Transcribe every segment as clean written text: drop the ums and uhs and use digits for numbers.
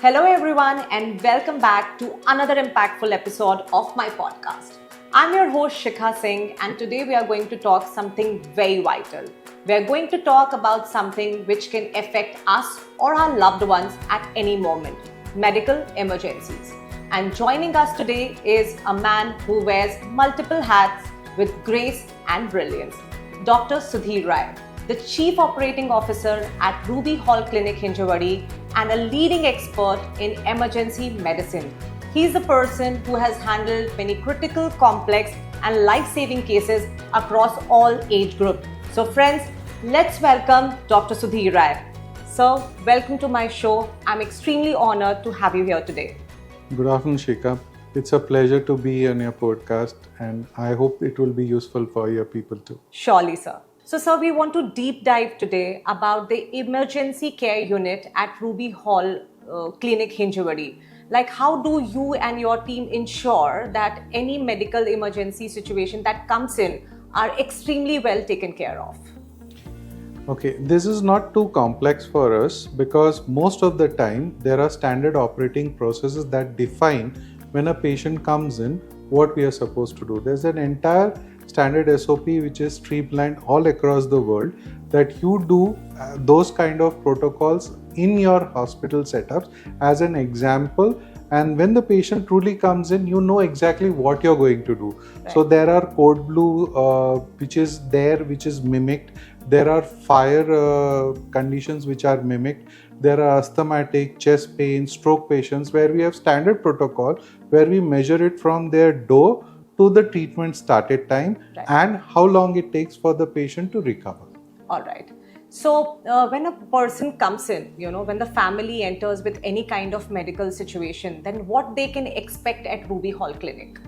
Hello everyone and welcome back to another impactful episode of my podcast. I'm your host Shikha Singh and today we are going to talk something very vital. We are going to talk about something which can affect us or our loved ones at any moment, medical emergencies. And joining us today is a man who wears multiple hats with grace and brilliance, Dr. Sudheer Rai, the Chief Operating Officer at Ruby Hall Clinic, Hinjawadi, and a leading expert in emergency medicine. He is the person who has handled many critical, complex, and life-saving cases across all age groups. So friends, let's welcome Dr. Sudheer Rai. Sir, welcome to my show. I'm extremely honored to have you here today. Good afternoon, Shikha. It's a pleasure to be on your podcast and I hope it will be useful for your people too. Surely, sir. So, sir, we want to deep dive today about the emergency care unit at Ruby Hall Clinic, Hinjawadi. Like, how do you and your team ensure that any medical emergency situation that comes in are extremely well taken care of? Okay, this is not too complex for us because most of the time there are standard operating processes that define when a patient comes in what we are supposed to do. There's an entire standard SOP which is streamlined all across the world that you do those kind of protocols in your hospital setups as an example, and when the patient truly comes in you know exactly what you're going to do. Right. So there are code blue which is there, which is mimicked. There are fire conditions which are mimicked. There are asthmatic, chest pain, stroke patients where we have standard protocol where we measure it from their door to the treatment started time. Right. And how long it takes for the patient to recover. All right. So when a person comes in, when the family enters with any kind of medical situation, then what they can expect at Ruby Hall Clinic?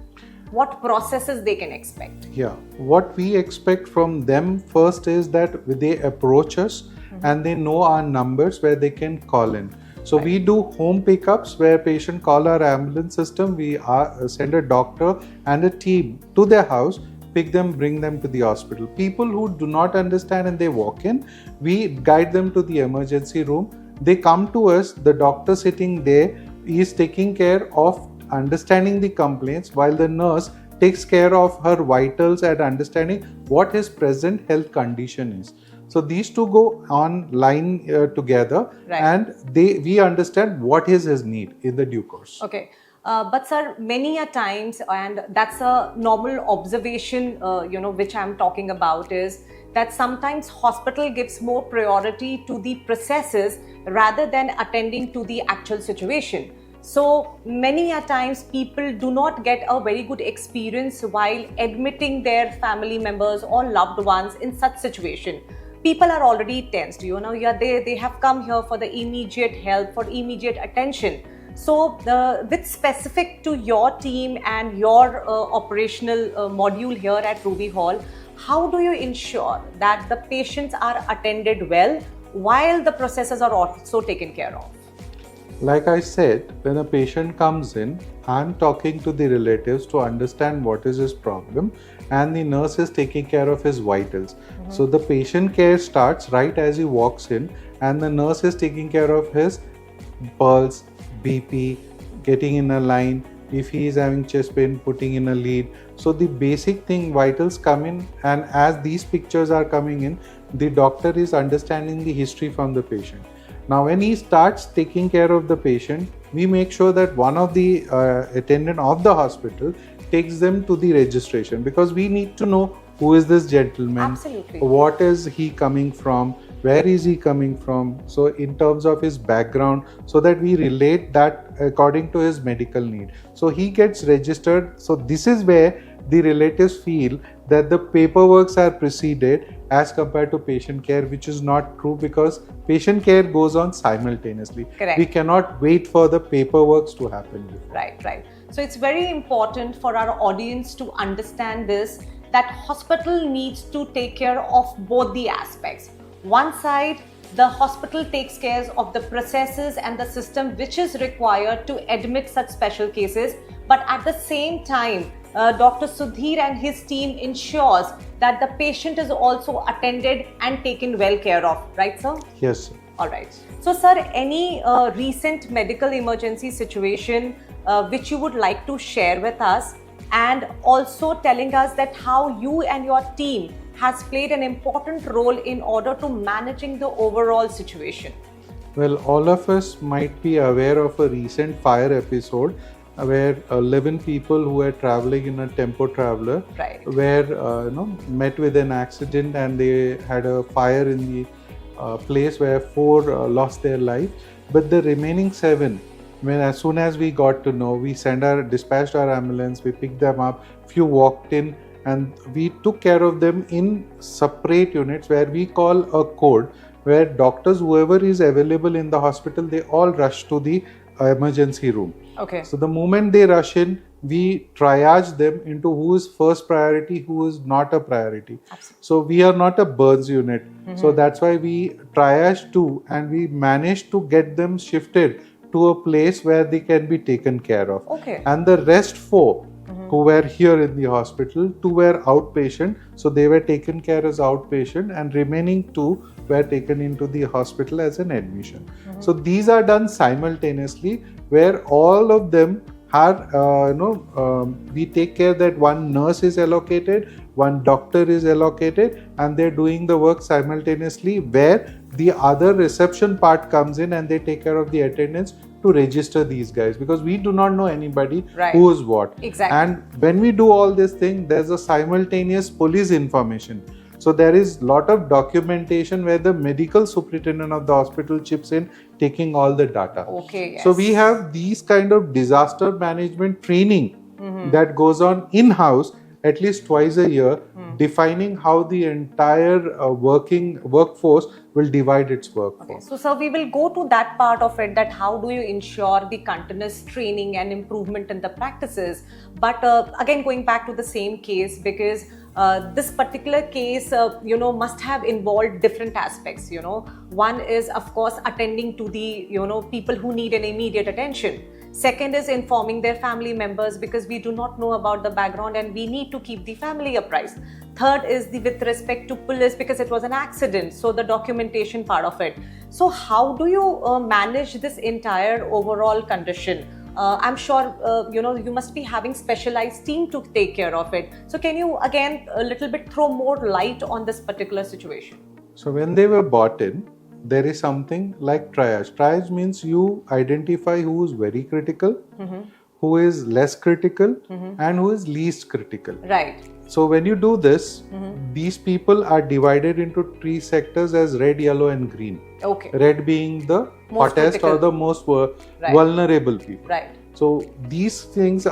What processes they can expect? Yeah, what we expect from them first is that they approach us and they know our numbers where they can call in. So we do home pickups where patient call our ambulance system. We send a doctor and a team to their house, pick them, bring them to the hospital. People who do not understand and they walk in, we guide them to the emergency room. They come to us, the doctor sitting there is taking care of understanding the complaints while the nurse takes care of her vitals and understanding what his present health condition is. So these two go online together. Right. And we understand what is his need in the due course. Okay. But sir, many a times, and that's a normal observation, which I'm talking about, is that sometimes hospital gives more priority to the processes rather than attending to the actual situation. So many a times people do not get a very good experience while admitting their family members or loved ones in such situation. People are already tensed, they have come here for the immediate help, for immediate attention. So with specific to your team and your operational module here at Ruby Hall, how do you ensure that the patients are attended well while the processes are also taken care of? Like I said, when a patient comes in, I'm talking to the relatives to understand what is his problem and the nurse is taking care of his vitals. So the patient care starts right as he walks in and the nurse is taking care of his pulse, BP, getting in a line. If he is having chest pain, putting in a lead. So the basic thing, vitals come in, and as these pictures are coming in, the doctor is understanding the history from the patient. Now when he starts taking care of the patient, we make sure that one of the attendant of the hospital takes them to the registration because we need to know who is this gentleman. Absolutely. What is he coming from, where is he coming from, so in terms of his background, so that we relate that according to his medical need. So he gets registered. So this is where the relatives feel that the paperworks are preceded as compared to patient care, which is not true because patient care goes on simultaneously. Correct. We cannot wait for the paperworks to happen before. Right. So it's very important for our audience to understand this, that hospital needs to take care of both the aspects. One side, the hospital takes care of the processes and the system which is required to admit such special cases, but at the same time, Dr. Sudheer and his team ensures that the patient is also attended and taken well care of, right sir? Yes, sir. All right. So, sir, any recent medical emergency situation which you would like to share with us, and also telling us that how you and your team has played an important role in order to managing the overall situation? Well, all of us might be aware of a recent fire episode where 11 people who were traveling in a tempo traveler Right. were met with an accident, and they had a fire in the place where 4 lost their life. But the remaining 7, as soon as we got to know, we dispatched our ambulance, we picked them up, few walked in, and we took care of them in separate units where we call a code, where doctors, whoever is available in the hospital, they all rush to the emergency room. Okay. So the moment they rush in, we triage them into who is first priority, who is not a priority. Absolutely. So we are not a birds unit. So that's why we triage 2, and we managed to get them shifted to a place where they can be taken care of. Okay. And the rest 4 who were here in the hospital, 2 were outpatient, so they were taken care as outpatient, and remaining 2 were taken into the hospital as an admission. So these are done simultaneously, where all of them are, we take care that one nurse is allocated, one doctor is allocated, and they're doing the work simultaneously, where the other reception part comes in and they take care of the attendance to register these guys, because we do not know anybody who is what. Exactly. And when we do all this thing, there's a simultaneous police information. So there is lot of documentation where the medical superintendent of the hospital chips in, taking all the data. Okay. Yes. So we have these kind of disaster management training that goes on in-house at least twice a year, defining how the entire workforce will divide its workforce. Okay. So, sir, we will go to that part of it, that how do you ensure the continuous training and improvement in the practices. But again, going back to the same case, because this particular case, must have involved different aspects. One is, of course, attending to the, people who need an immediate attention. Second is informing their family members, because we do not know about the background and we need to keep the family apprised. Third is with respect to police, because it was an accident, so the documentation part of it. So how do you manage this entire overall condition? I'm sure you must be having specialized team to take care of it. So can you again a little bit throw more light on this particular situation? So when they were brought in, there is something like triage. Triage means you identify who is very critical, who is less critical, and who is least critical. Right. So when you do this, these people are divided into 3 sectors as red, yellow, and green. Okay. Red being the Most hottest critical. or the most vulnerable people. Right. So these things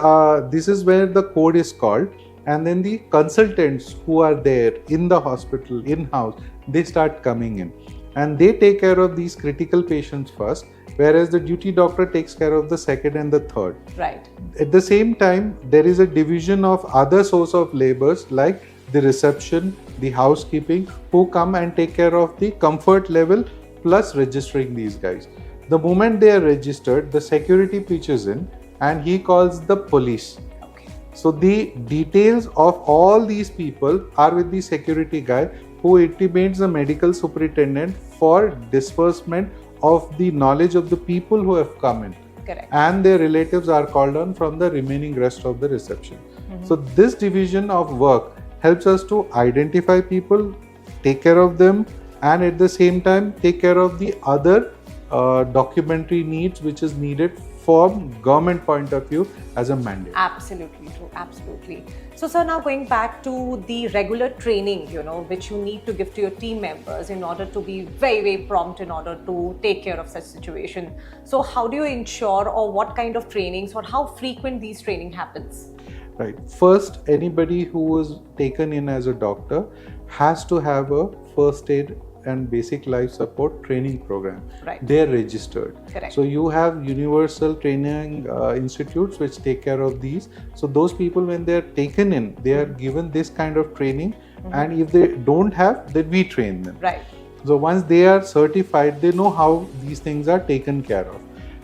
this is where the code is called, and then the consultants who are there in the hospital, in-house, they start coming in. And they take care of these critical patients first, whereas the duty doctor takes care of the second and the third. Right. At the same time, there is a division of other source of labors like the reception, the housekeeping, who come and take care of the comfort level plus registering these guys. The moment they are registered, the security pitches in and he calls the police. Okay. So the details of all these people are with the security guy, who intimates the medical superintendent for disbursement of the knowledge of the people who have come in. Correct. And their relatives are called on from the remaining rest of the reception. So this division of work helps us to identify people, take care of them, and at the same time take care of the other documentary needs which is needed from government point of view as a mandate. Absolutely true. Absolutely. So, sir, now going back to the regular training, which you need to give to your team members in order to be very, very prompt in order to take care of such situation. So, how do you ensure, or what kind of trainings, or how frequent these training happens? Right. First, anybody who is taken in as a doctor has to have a first aid and basic life support training program. Right. They are registered. Correct. So you have universal training institutes which take care of these. So those people, when they are taken in, they are given this kind of training, and if they don't have, then we train them. Right. So once they are certified, they know how these things are taken care of.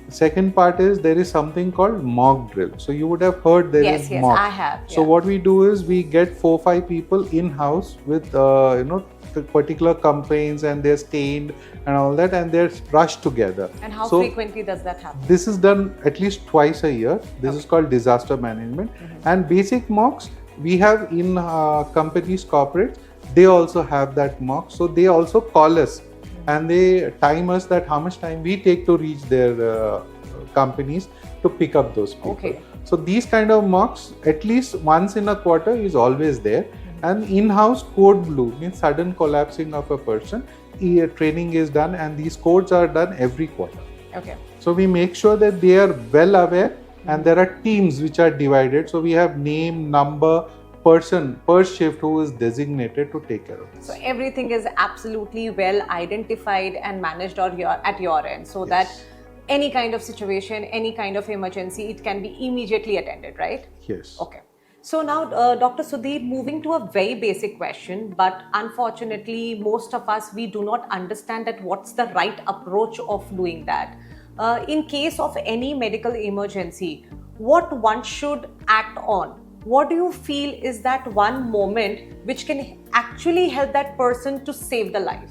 The second part is there is something called mock drill. So you would have heard there is mock. I have. So what we do is we get 4-5 people in-house with particular complaints and they're stained and all that, and they're rushed together. And how So frequently does that happen? this is done at least twice a year. This is called disaster management. And basic mocks we have in companies, corporates, they also have that mock. So they also call us and they time us that how much time we take to reach their companies to pick up those people. Okay. So these kind of mocks at least once in a quarter is always there. And in-house code blue means sudden collapsing of a person. Training is done and these codes are done every quarter. Okay. So we make sure that they are well aware, and there are teams which are divided. So we have name, number, person per shift who is designated to take care of this. So everything is absolutely well identified and managed at your end, so that any kind of situation, any kind of emergency, it can be immediately attended, right? Yes. Okay. So now, Dr. Sudheer, moving to a very basic question, but unfortunately, most of us, we do not understand that what's the right approach of doing that. In case of any medical emergency, what one should act on? What do you feel is that one moment which can actually help that person to save the life?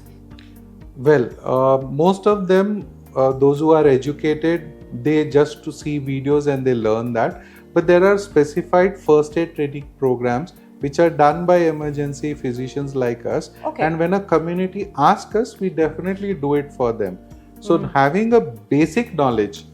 Well, most of them, those who are educated, they just to see videos and they learn that. But there are specified first aid training programs which are done by emergency physicians like us. Okay. And when a community asks us, we definitely do it for them. So having a basic knowledge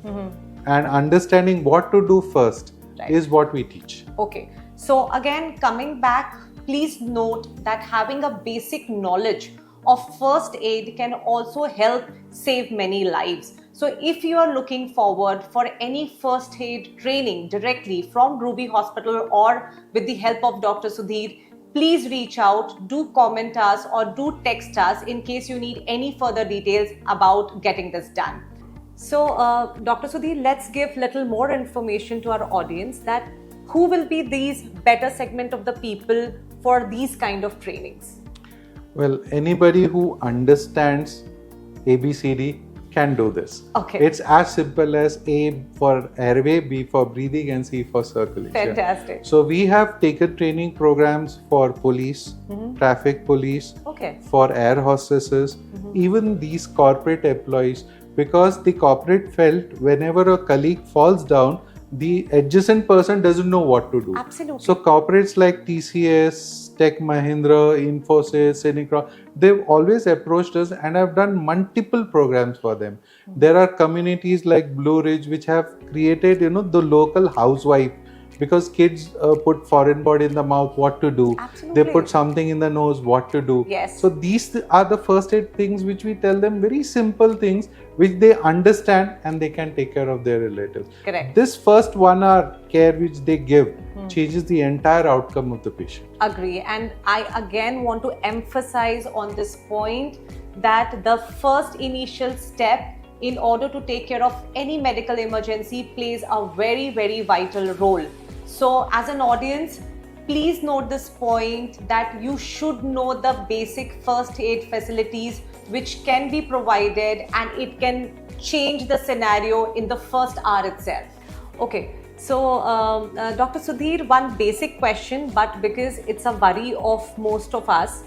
and understanding what to do first is what we teach. Okay. So again, coming back, please note that having a basic knowledge of first aid can also help save many lives. So if you are looking forward for any first aid training directly from Ruby Hospital or with the help of Dr. Sudheer, please reach out, do comment us or do text us in case you need any further details about getting this done. So Dr. Sudheer, let's give little more information to our audience that who will be these better segment of the people for these kind of trainings? Well, anybody who understands ABCD can do this. Okay. It's as simple as A for airway, B for breathing, and C for circulation. Fantastic. So we have taken training programs for police, traffic police, for air hostesses, even these corporate employees, because the corporate felt whenever a colleague falls down, the adjacent person doesn't know what to do. Absolutely. So corporates like TCS, Tech Mahindra, Infosys, Synicron, they've always approached us and have done multiple programs for them. There are communities like Blue Ridge which have created, the local housewife, because kids put foreign body in the mouth, what to do. Absolutely. They put something in the nose, what to do. Yes. So these are the first aid things which we tell them, very simple things which they understand and they can take care of their relatives. Correct. This first 1 hour care which they give changes the entire outcome of the patient. Agree. And I again want to emphasize on this point that the first initial step in order to take care of any medical emergency plays a very, very vital role. So as an audience, please note this point that you should know the basic first aid facilities which can be provided, and it can change the scenario in the first hour itself. Okay. So, Dr. Sudheer, one basic question, but because it's a worry of most of us,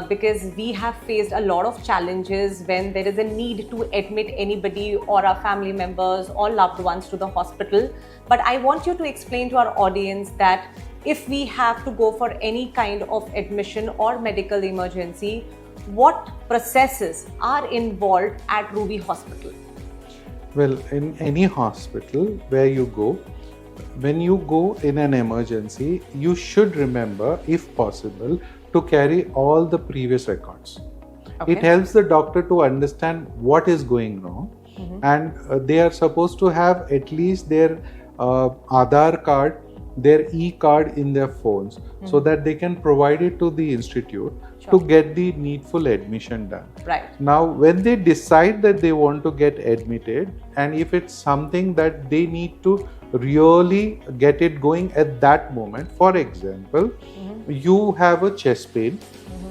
because we have faced a lot of challenges when there is a need to admit anybody or our family members or loved ones to the hospital. But I want you to explain to our audience that if we have to go for any kind of admission or medical emergency, what processes are involved at Ruby Hospital? Well, in any hospital where you go, when you go in an emergency, you should remember, if possible, to carry all the previous records. Okay. It helps the doctor to understand what is going wrong, and they are supposed to have at least their Aadhaar card, their e-card in their phones, so that they can provide it to the institute to get the needful admission done. Right. Now, when they decide that they want to get admitted, and if it's something that they need to really get it going at that moment, for example, you have a chest pain,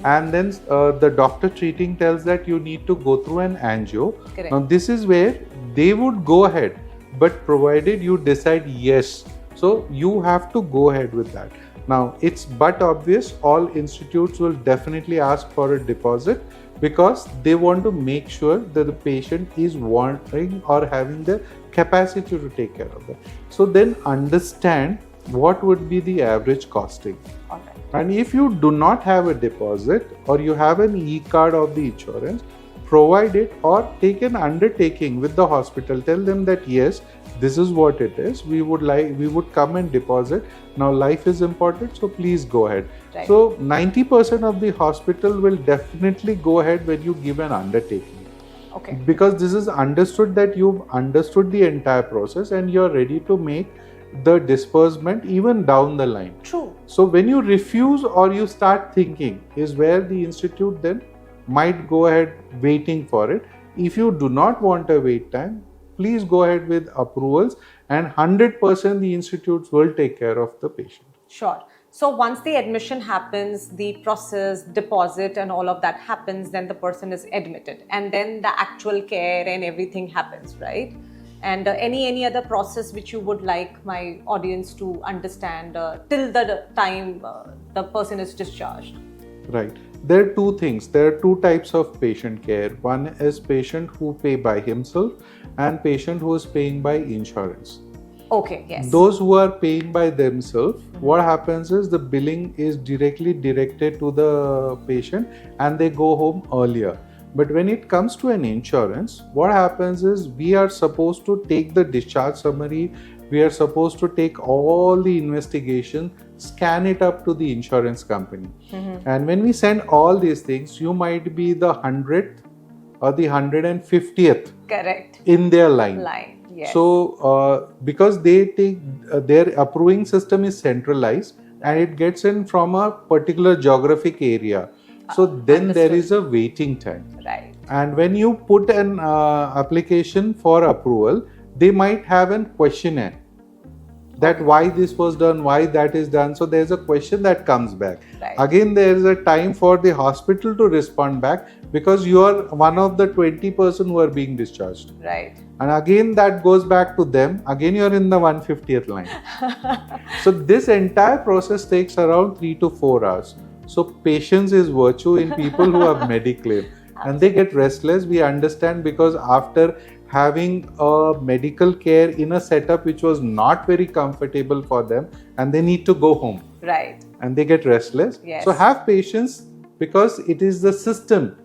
and then the doctor treating tells that you need to go through an angio. Correct. Now, this is where they would go ahead, but provided you decide yes. So you have to go ahead with that. Now, it's but obvious all institutes will definitely ask for a deposit because they want to make sure that the patient is wanting or having the capacity to take care of it. So then understand what would be the average costing. All right. And if you do not have a deposit or you have an e-card of the insurance, provide it or take an undertaking with the hospital. Tell them that yes, this is what it is. We would come and deposit. Now life is important, so please go ahead. Right. So 90% of the hospital will definitely go ahead when you give an undertaking. Okay. Because this is understood that you've understood the entire process and you're ready to make the disbursement even down the line. True. So when you refuse or you start thinking is where the institute then might go ahead waiting for it. If you do not want a wait time, please go ahead with approvals and 100% the institutes will take care of the patient. Sure. So once the admission happens, the process, deposit and all of that happens, then the person is admitted and then the actual care and everything happens, right? And any other process which you would like my audience to understand till the time the person is discharged? Right. There are two things. There are two types of patient care. One is patient who pay by himself and patient who is paying by insurance. Okay, yes. Those who are paying by themselves, what happens is the billing is directly directed to the patient and they go home earlier. But when it comes to an insurance, what happens is we are supposed to take the discharge summary, we are supposed to take all the investigation, scan it up to the insurance company. And when we send all these things, you might be the 100th or the 150th Correct. in their line. Yes. So because they take their approving system is centralized and it gets in from a particular geographic area. So then understood. there is a waiting time. Right. And when you put an application for approval, they might have a questionnaire that why this was done, why that is done. So there's a question that comes back. Right. Again, there is a time for the hospital to respond back because you are one of the 20% who are being discharged. Right. And again, that goes back to them. Again, you're in the 150th line. So this entire process takes around 3 to 4 hours. So patience is virtue in people who have Mediclaim. And they get restless. We understand because after having a medical care in a setup which was not very comfortable for them and they need to go home. Right. And they get restless. Yes. So have patience because it is the system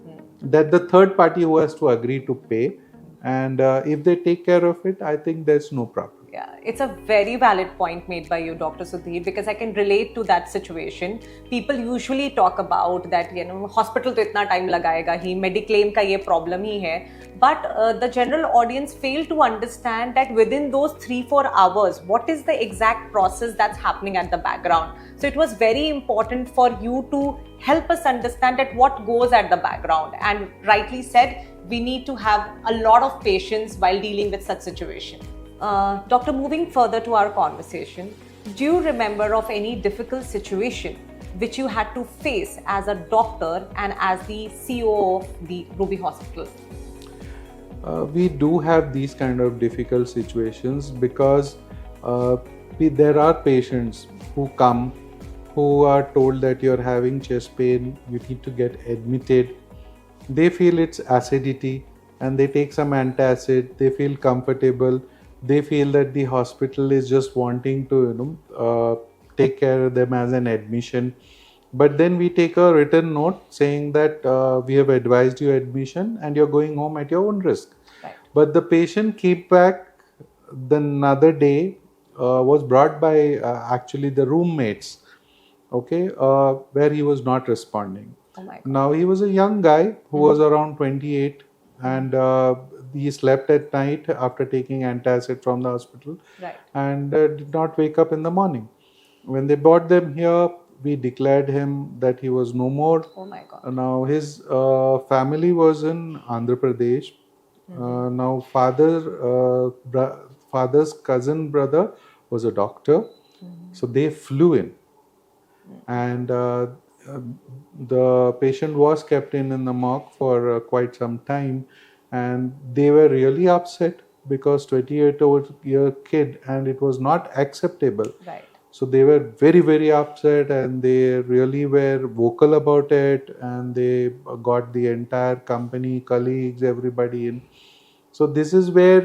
that the third party who has to agree to pay. And if they take care of it, I think there's no problem. Yeah, it's a very valid point made by you, Dr. Sudheer, because I can relate to that situation. People usually talk about that, hospital to itna time lagayega hi, Mediclaim ka ye problem hi hai. But the general audience fail to understand that within those 3-4 hours, what is the exact process that's happening at the background. So it was very important for you to help us understand that what goes at the background. And rightly said, we need to have a lot of patience while dealing with such situation. Doctor, moving further to our conversation, do you remember of any difficult situation which you had to face as a doctor and as the CEO of the Ruby Hospital? We do have these kind of difficult situations because there are patients who come who are told that you're having chest pain, you need to get admitted. They feel it's acidity and they take some antacid, they feel comfortable. They feel that the hospital is just wanting to, take care of them as an admission. But then we take a written note saying that we have advised you admission and you're going home at your own risk. Right. But the patient came back the another day, was brought by actually the roommates, where he was not responding. Oh my God. Now he was a young guy who was around 28 and he slept at night after taking antacid from the hospital. Right. And did not wake up in the morning. When they brought them here, we declared him that he was no more. Oh my God. Now his family was in Andhra Pradesh. Now father's cousin brother was a doctor. So they flew in. And the patient was kept in the morgue for quite some time. And they were really upset because 28-year kid and it was not acceptable. Right. So they were very, very upset, and they really were vocal about it, and they got the entire company, colleagues, everybody in. So this is where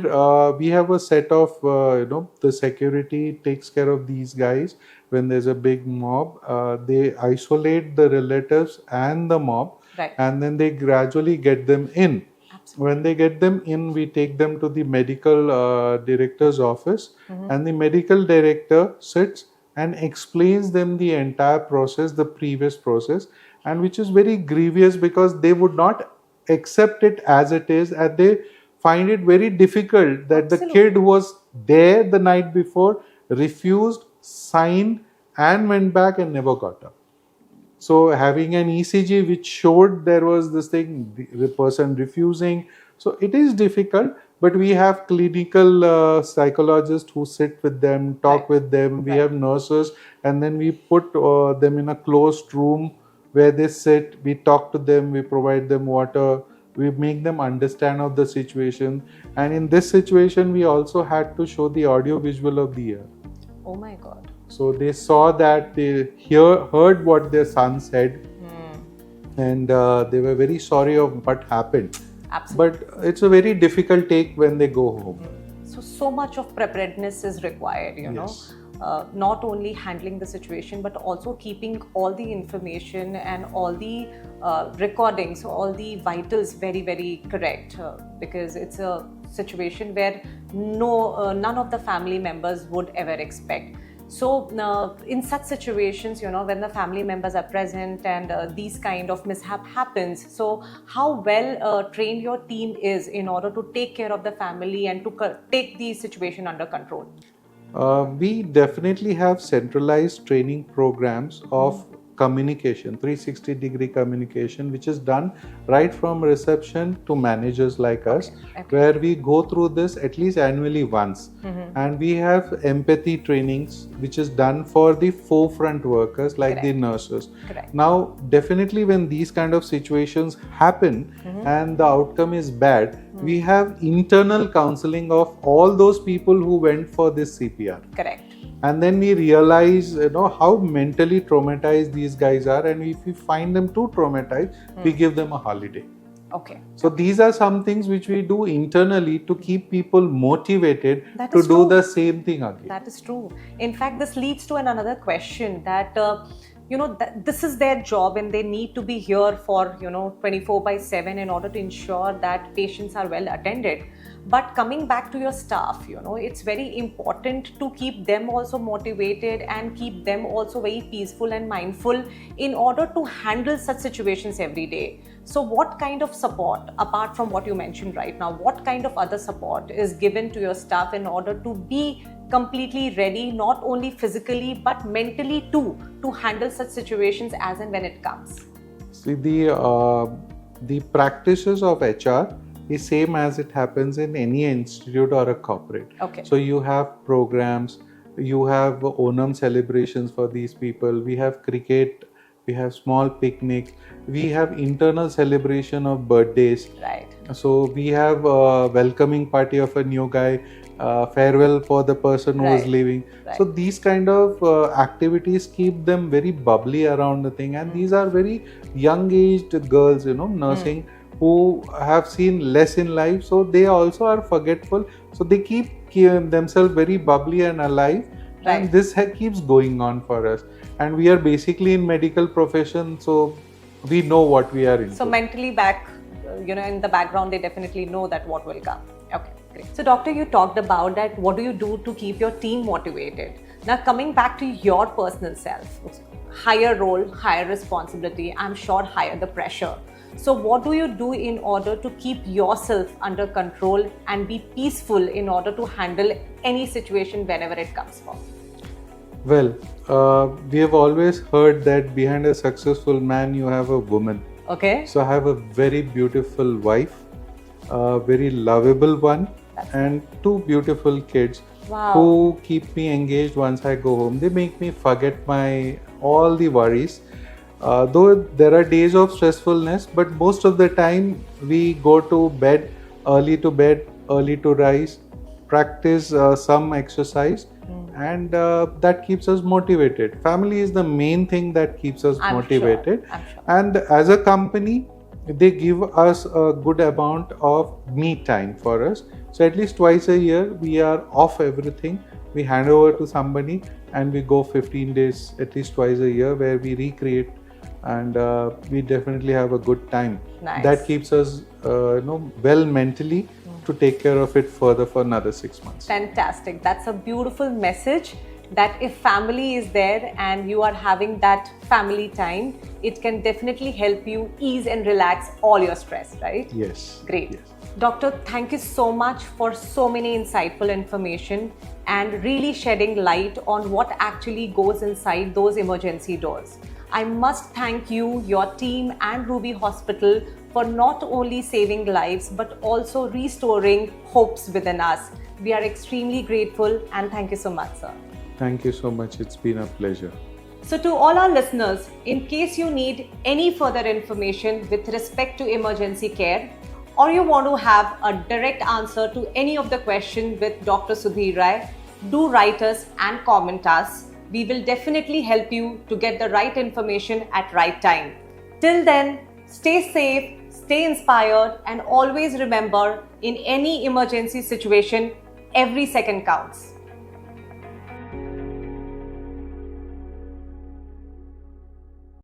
we have a set of, the security takes care of these guys. When there's a big mob, they isolate the relatives and the mob, Right. and then they gradually get them in. Absolutely. When they get them in, we take them to the medical director's office, and the medical director sits and explains them the entire process, the previous process, and which is very grievous because they would not accept it as it is, and they find it very difficult that the kid who was there the night before refused, signed, and went back and never got up. So having an ECG which showed there was this thing, the person refusing. So it is difficult, but we have clinical psychologists who sit with them, talk with them. We have nurses, and then we put them in a closed room where they sit. We talk to them, we provide them water, we make them understand of the situation. And in this situation, we also had to show the audio visual of the ear. Oh my God. So they saw that, they heard what their son said, and they were very sorry of what happened. Absolutely. But it's a very difficult take when they go home. So much of preparedness is required, Yes. Not only handling the situation, but also keeping all the information and all the recordings, all the vitals very, very correct, because it's a situation where none of the family members would ever expect. So in such situations, when the family members are present and these kind of mishap happens, so how well trained your team is in order to take care of the family and to take the situation under control? We definitely have centralized training programs of communication, 360-degree communication, which is done right from reception to managers like us, where we go through this at least annually once. And we have empathy trainings, which is done for the forefront workers like the nurses. Now, definitely when these kind of situations happen and the outcome is bad, we have internal counseling of all those people who went for this CPR. Correct. And then we realize, how mentally traumatized these guys are, and if we find them too traumatized, we give them a holiday. Okay. So these are some things which we do internally to keep people motivated to do the same thing again. That is true. In fact, this leads to another question that this is their job and they need to be here for 24/7 in order to ensure that patients are well attended. But coming back to your staff, it's very important to keep them also motivated and keep them also very peaceful and mindful in order to handle such situations every day. So what kind of support, apart from what you mentioned right now, what kind of other support is given to your staff in order to be completely ready, not only physically but mentally too, to handle such situations as and when it comes? See, the practices of HR is same as it happens in any institute or a corporate. Okay. So you have programs, you have Onam celebrations for these people, we have cricket, we have small picnic, we have internal celebration of birthdays. Right. So we have a welcoming party of a new guy, farewell for the person who is leaving. Right. So these kind of activities keep them very bubbly around the thing, and these are very young aged girls, nursing, who have seen less in life, so they also are forgetful, so they keep themselves very bubbly and alive. And this keeps going on for us, and we are basically in medical profession, so we know what we are into. So mentally back, in the background, they definitely know that what will come. Okay, great. So doctor, you talked about that, what do you do to keep your team motivated? Now coming back to your personal self, higher role, higher responsibility, I'm sure higher the pressure. So what do you do in order to keep yourself under control and be peaceful in order to handle any situation whenever it comes from? Well, we have always heard that behind a successful man, you have a woman. Okay. So I have a very beautiful wife, a very lovable one, and two beautiful kids. Wow. Who keep me engaged once I go home. They make me forget all the worries. Though there are days of stressfulness, but most of the time we go to bed, early to rise, practice some exercise, and that keeps us motivated. Family is the main thing that keeps us motivated. I'm sure. And as a company, they give us a good amount of me time for us. So at least twice a year, we are off everything. We hand over to somebody and we go 15 days, at least twice a year, where we recreate, and we definitely have a good time. Nice. That keeps us well mentally to take care of it further for another 6 months. Fantastic. That's a beautiful message, that if family is there and you are having that family time, it can definitely help you ease and relax all your stress, right? Yes. Great. Yes. Doctor, thank you so much for so many insightful information and really shedding light on what actually goes inside those emergency doors. I must thank you, your team and Ruby Hospital for not only saving lives but also restoring hopes within us. We are extremely grateful and thank you so much, sir. Thank you so much. It's been a pleasure. So to all our listeners, in case you need any further information with respect to emergency care, or you want to have a direct answer to any of the questions with Dr. Sudheer Rai, do write us and comment us. We will definitely help you to get the right information at right time. Till then, stay safe, stay inspired, and always remember, in any emergency situation, every second counts.